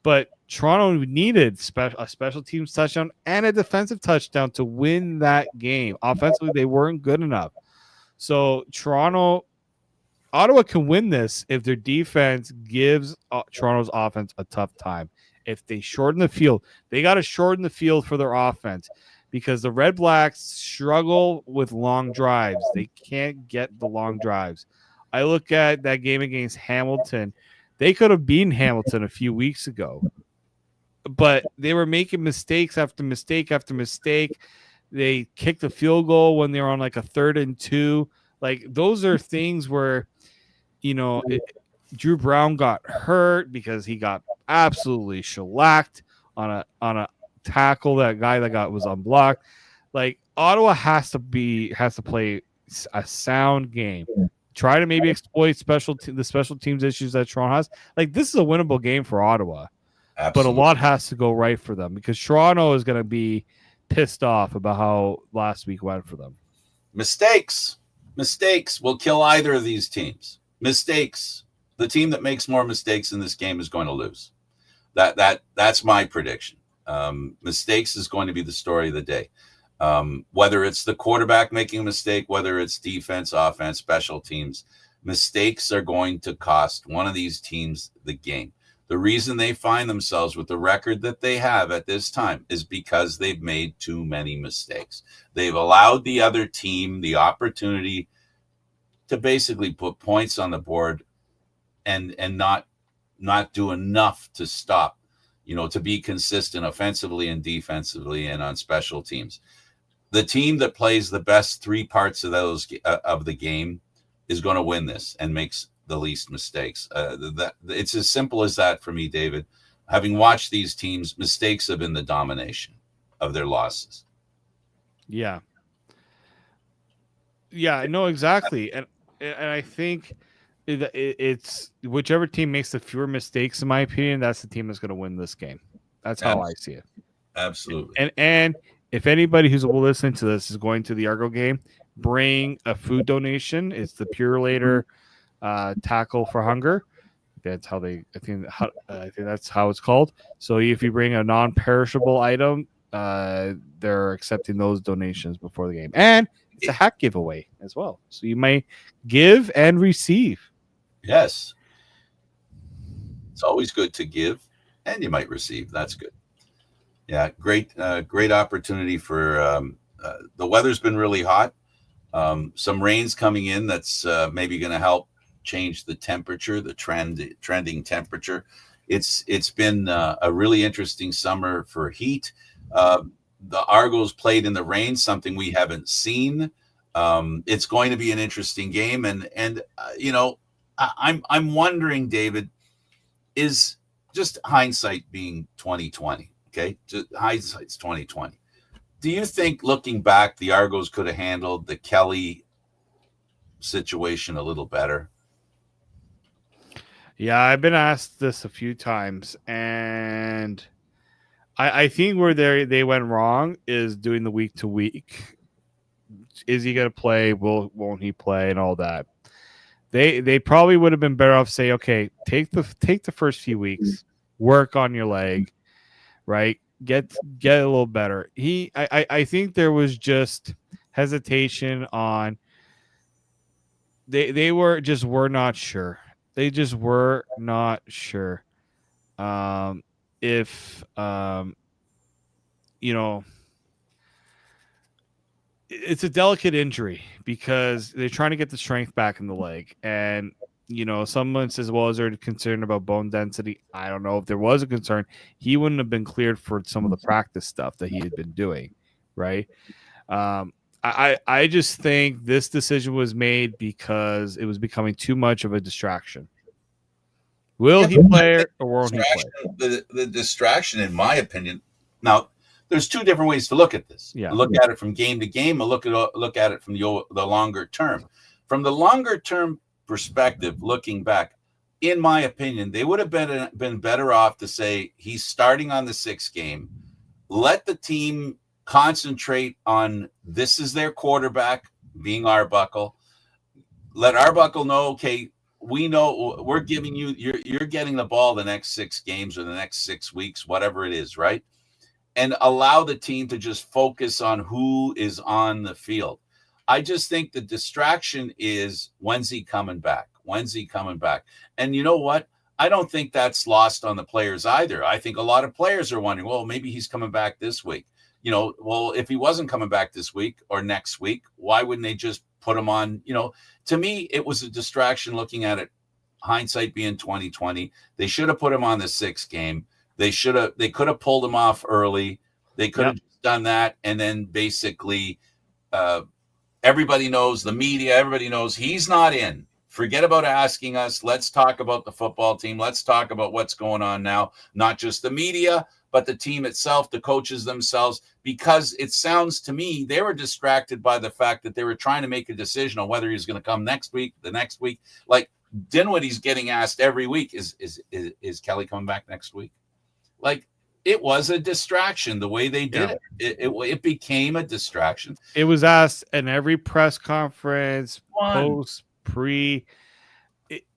but Toronto needed a special teams touchdown and a defensive touchdown to win that game. Offensively, they weren't good enough. So Ottawa can win this if their defense gives Toronto's offense a tough time. If they shorten the field, they got to shorten the field for their offense because the Red Blacks struggle with long drives. They can't get the long drives. I look at that game against Hamilton. They could have beaten Hamilton a few weeks ago, but they were making mistakes after mistake after mistake. They kicked the field goal when they were on like a 3rd and 2. Like those are things where, Drew Brown got hurt because he got absolutely shellacked on a tackle. That guy that was unblocked. Like Ottawa has to play a sound game. Try to maybe exploit the special teams issues that Toronto has. Like this is a winnable game for Ottawa, But a lot has to go right for them because Toronto is going to be pissed off about how last week went for them. Mistakes will kill either of these teams. Mistakes. The team that makes more mistakes in this game is going to lose. That's my prediction. Mistakes is going to be the story of the day. Whether it's the quarterback making a mistake, whether it's defense, offense, special teams, mistakes are going to cost one of these teams the game. The reason they find themselves with the record that they have at this time is because they've made too many mistakes. They've allowed the other team the opportunity to basically put points on the board and not do enough to stop, to be consistent offensively and defensively and on special teams. The team that plays the best three parts of the game is going to win this and makes the least mistakes. It's as simple as that for me, David. Having watched these teams, mistakes have been the domination of their losses. Yeah, I know exactly, and I think it's whichever team makes the fewer mistakes, in my opinion, that's the team that's going to win this game. That's how I see it. Absolutely. And if anybody who's listening to this is going to the Argo game, bring a food donation. It's the Pure Later Tackle for Hunger. That's how I think that's how it's called. So if you bring a non-perishable item, they're accepting those donations before the game, and it's a hat giveaway as well. So you may give and receive. Yes, it's always good to give, and you might receive. That's good. Yeah, great opportunity for. The weather's been really hot. Some rain's coming in. That's maybe going to help change the temperature, the trending temperature. It's been a really interesting summer for heat. The Argos played in the rain, something we haven't seen. It's going to be an interesting game, and I'm wondering, David, is just hindsight being 2020. Okay, just hindsight's 2020. Do you think, looking back, the Argos could have handled the Kelly situation a little better? Yeah, I've been asked this a few times, and I think where they went wrong is doing the week to week. Is he going to play? Won't he play? And all that. They probably would have been better off say, okay, take the first few weeks, work on your leg, right? Get a little better. I think there was just hesitation on. They were not sure. They just were not sure. If it's a delicate injury because they're trying to get the strength back in the leg. And, someone says, well, is there a concern about bone density? I don't know if there was a concern. He wouldn't have been cleared for some of the practice stuff that he had been doing, right? I just think this decision was made because it was becoming too much of a distraction. Will he play or won't he play? The distraction, in my opinion, now there's two different ways to look at this. Yeah. Look at it from game to game, or look at it from the longer term. From the longer term perspective, looking back, in my opinion, they would have been better off to say he's starting on the 6th game. Let the team concentrate on this is their quarterback, being Arbuckle. Let Arbuckle know, okay, we know we're giving you're getting the ball the next 6 games or the next 6 weeks, whatever it is, right? And allow the team to just focus on who is on the field. I just think the distraction is, when's he coming back? When's he coming back? And you know what? I don't think that's lost on the players either. I think a lot of players are wondering, well, maybe he's coming back this week. Well, if he wasn't coming back this week or next week, why wouldn't they just put him on? To me, it was a distraction looking at it, hindsight being 2020. They should have put him on the 6th game. They could have pulled him off early. They could have done that. And then basically everybody knows, the media, everybody knows he's not in. Forget about asking us. Let's talk about the football team. Let's talk about what's going on now. Not just the media, but the team itself, the coaches themselves, because it sounds to me they were distracted by the fact that they were trying to make a decision on whether he's going to come next week, the next week. Like Dinwiddie's getting asked every week, is Kelly coming back next week? Like, it was a distraction the way they did it. It became a distraction. It was asked in every press conference, post, pre.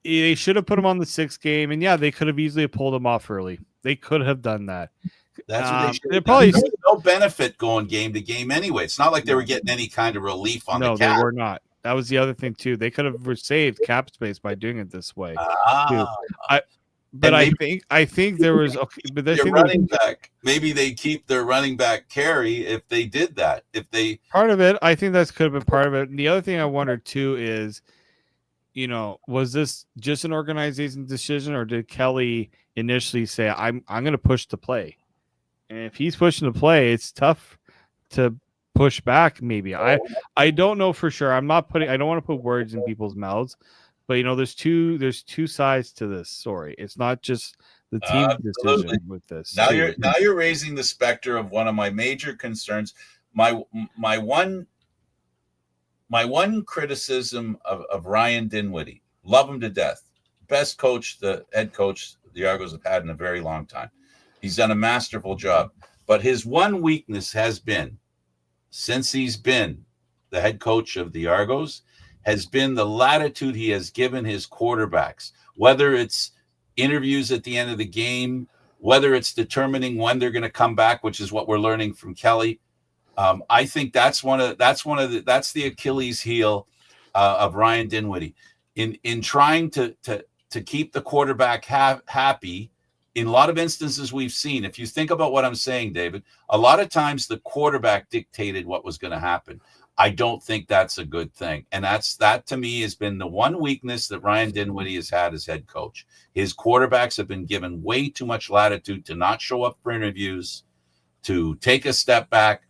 They should have put him on the 6th game, and they could have easily pulled him off early. They could have done that. That's what they should have probably done. There was no benefit going game to game anyway. It's not like they were getting any kind of relief on the cap. No, they were not. That was the other thing too. They could have saved cap space by doing it this way. I think there was their running back. Maybe they keep their running back carry if they did that. Part of it, I think that could have been part of it. And the other thing I wondered too is, was this just an organization decision, or did Kelly initially say, I'm going to push the play? And if he's pushing the play, it's tough to push back. Maybe I don't know for sure. I don't want to put words in people's mouths, but there's two sides to this story. It's not just the team decision with this. Now you're raising the specter of one of my major concerns. My one criticism of Ryan Dinwiddie, love him to death, best coach, the head coach the Argos have had in a very long time. He's done a masterful job, but his one weakness has been, since he's been the head coach of the Argos, has been the latitude he has given his quarterbacks, whether it's interviews at the end of the game, whether it's determining when they're going to come back, which is what we're learning from Kelly. I think that's the Achilles heel of Ryan Dinwiddie in trying to keep the quarterback happy. In a lot of instances we've seen, if you think about what I'm saying, David, a lot of times the quarterback dictated what was going to happen. I don't think that's a good thing. And that to me has been the one weakness that Ryan Dinwiddie has had as head coach. His quarterbacks have been given way too much latitude to not show up for interviews, to take a step back,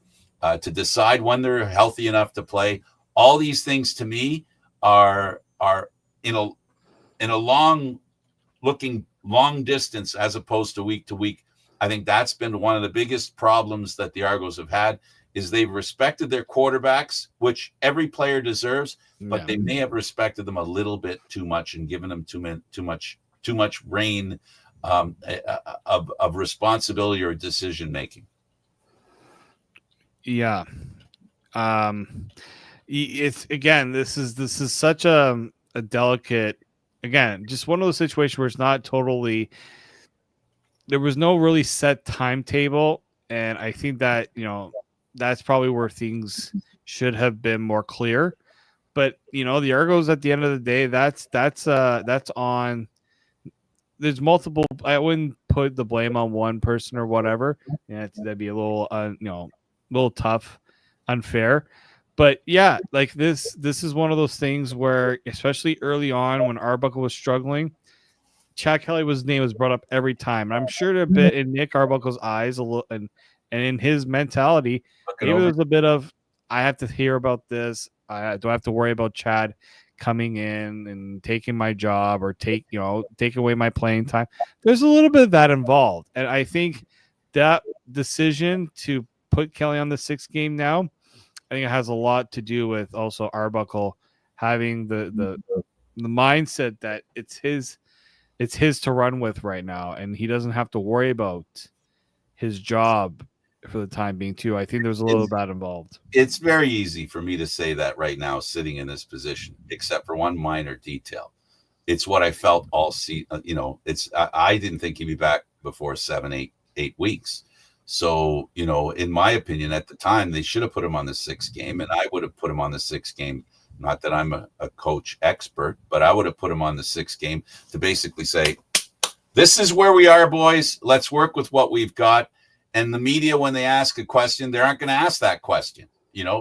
to decide when they're healthy enough to play. All these things to me are in a long distance as opposed to week to week. I think that's been one of the biggest problems that the Argos have had, is they've respected their quarterbacks, which every player deserves, but they may have respected them a little bit too much and given them too much reign of responsibility or decision making. Yeah. It's again, this is such a delicate, again, just one of those situations where it's not totally, there was no really set timetable. And I think that, that's probably where things should have been more clear. But, the Argos at the end of the day, that's on, there's multiple, I wouldn't put the blame on one person or whatever. Yeah, that'd be a little, little tough, unfair. But yeah, like this is one of those things where, especially early on when Arbuckle was struggling, Chad Kelly's name was brought up every time. And I'm sure a bit in Nick Arbuckle's eyes, a little, and in his mentality, Look it maybe over. there's a bit of, I have to hear about this. I do I have to worry about Chad coming in and taking my job or take away my playing time. There's a little bit of that involved, and I think that decision to put Kelly on the 6th game now, I think it has a lot to do with also Arbuckle having the mindset that it's his to run with right now, and he doesn't have to worry about his job for the time being too. I think there's a little of that involved. It's very easy for me to say that right now, sitting in this position, except for one minor detail. It's what I felt all season. I didn't think he'd be back before 8 weeks. So, in my opinion, at the time, they should have put him on the 6th game, and I would have put him on the 6th game. Not that I'm a coach expert, but I would have put him on the 6th game to basically say, this is where we are, boys. Let's work with what we've got. And the media, when they ask a question, they aren't going to ask that question,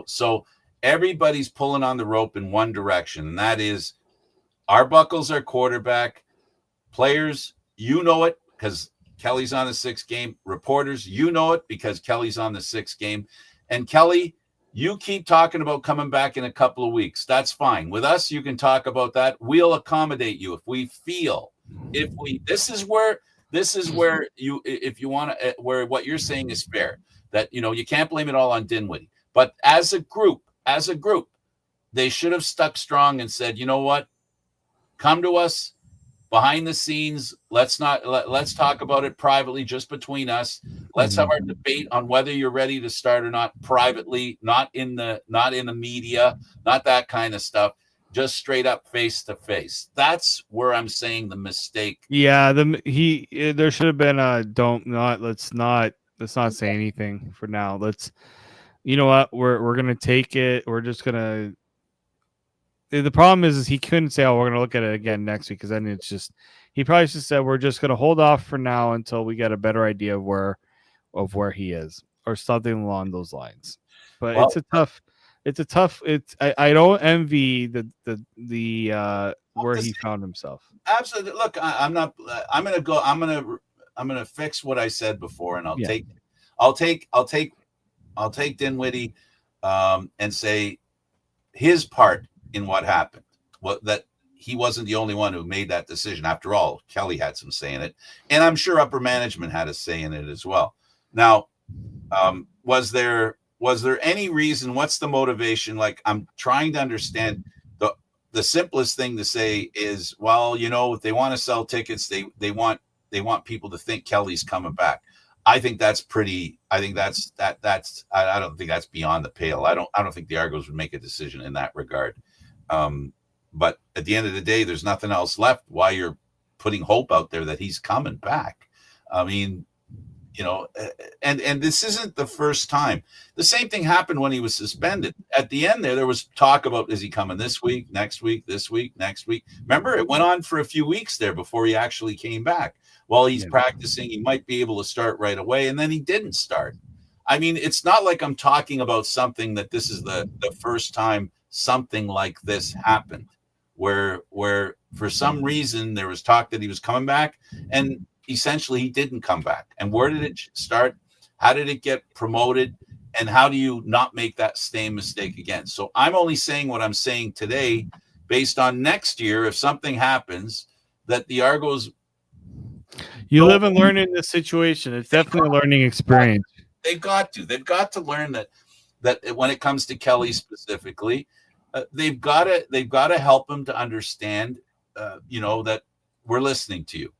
So everybody's pulling on the rope in one direction, and that is Arbuckle's our quarterback. Players, it because Kelly's on the 6th game. Reporters, it because Kelly's on the 6th game. And Kelly, you keep talking about coming back in a couple of weeks. That's fine. With us, you can talk about that. We'll accommodate you if we feel. This is where you, if you want to, where what you're saying is fair. That you can't blame it all on Dinwiddie. But as a group, they should have stuck strong and said, you know what? Come to us behind the scenes. Let's talk about it privately, just between us. Let's have our debate on whether you're ready to start or not, privately, not in the media, not that kind of stuff. Just straight up face to face. That's where I'm saying the mistake. Yeah, there should have been a let's not say anything for now. You know what? We're gonna take it. We're just gonna. The problem is he couldn't say, "Oh, we're gonna look at it again next week," because then it's just he probably just said, "We're just gonna hold off for now until we get a better idea of where he is," or something along those lines. But it's a tough. I don't envy the where he found himself. Absolutely. Look, I'm gonna fix what I said before, and I'll take Dinwiddie, and say his part in what happened. That he wasn't the only one who made that decision. After all, Kelly had some say in it, and I'm sure upper management had a say in it as well. Now, was there any reason? What's the motivation? Like, I'm trying to understand. The simplest thing to say is, well, if they want to sell tickets, they want people to think Kelly's coming back. I think that's pretty. I think that's. I don't think that's beyond the pale. I don't think the Argos would make a decision in that regard. But at the end of the day, there's nothing else left. Why you're putting hope out there that he's coming back? I mean, and this isn't the first time. The same thing happened when he was suspended. At the end there was talk about, is he coming this week, next week, this week, next week? Remember, it went on for a few weeks there before he actually came back. While he's practicing, he might be able to start right away, and then he didn't start. I mean, it's not like I'm talking about something that this is the first time something like this happened, where for some reason there was talk that he was coming back, and essentially he didn't come back. And where did it start? How did it get promoted? And how do you not make that same mistake again? So I'm only saying what I'm saying today based on next year. If something happens that the Argos, you live and learn in this situation. It's definitely a learning experience. They've got to learn that when it comes to Kelly specifically, they've got to help him to understand, that we're listening to you,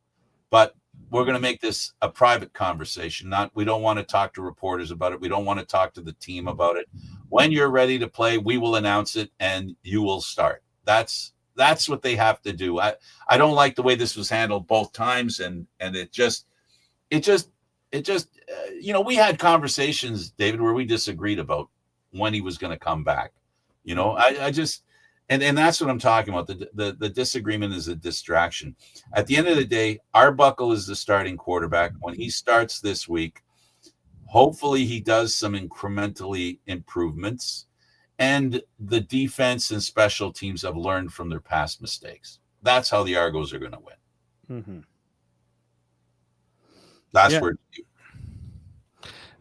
but we're going to make this a private conversation. We don't want to talk to reporters about it. We don't want to talk to the team about it. When you're ready to play, we will announce it and you will start. That's what they have to do. I don't like the way this was handled both times. And it just, we had conversations, David, where we disagreed about when he was going to come back. And that's what I'm talking about. The disagreement is a distraction. At the end of the day, Arbuckle is the starting quarterback. When he starts this week, hopefully he does some incrementally improvements. and the defense and special teams have learned from their past mistakes. That's how the Argos are going to win. Mm-hmm. That's where.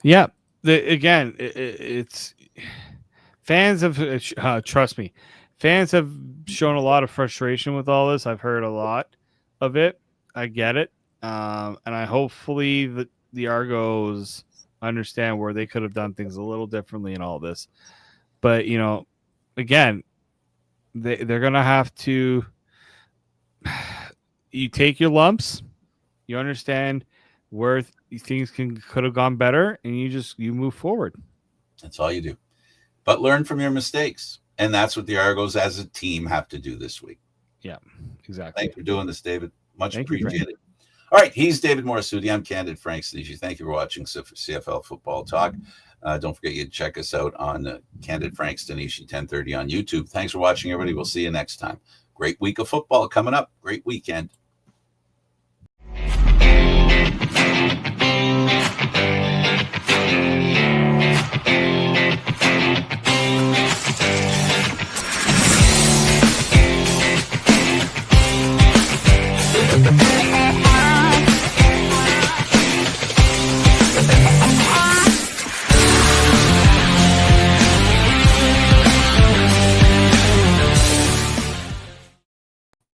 Yeah. It's fans have trust me. Fans have shown a lot of frustration with all this. I've heard a lot of it. I get it, and I hopefully the Argos understand where they could have done things a little differently in all this. But again, they're gonna have to. You take your lumps. You understand where things could have gone better, and you move forward. That's all you do. But learn from your mistakes. And that's what the Argos as a team have to do this week. Yeah, exactly. Thanks for doing this, David. Much appreciated. All right. He's David Morassutti. I'm Candid Frank Stanishi. Thank you for watching CFL Football Talk. Don't forget you to check us out on Candid Frank Stanishi 1030 on YouTube. Thanks for watching, everybody. We'll see you next time. Great week of football coming up. Great weekend. We'll be right back.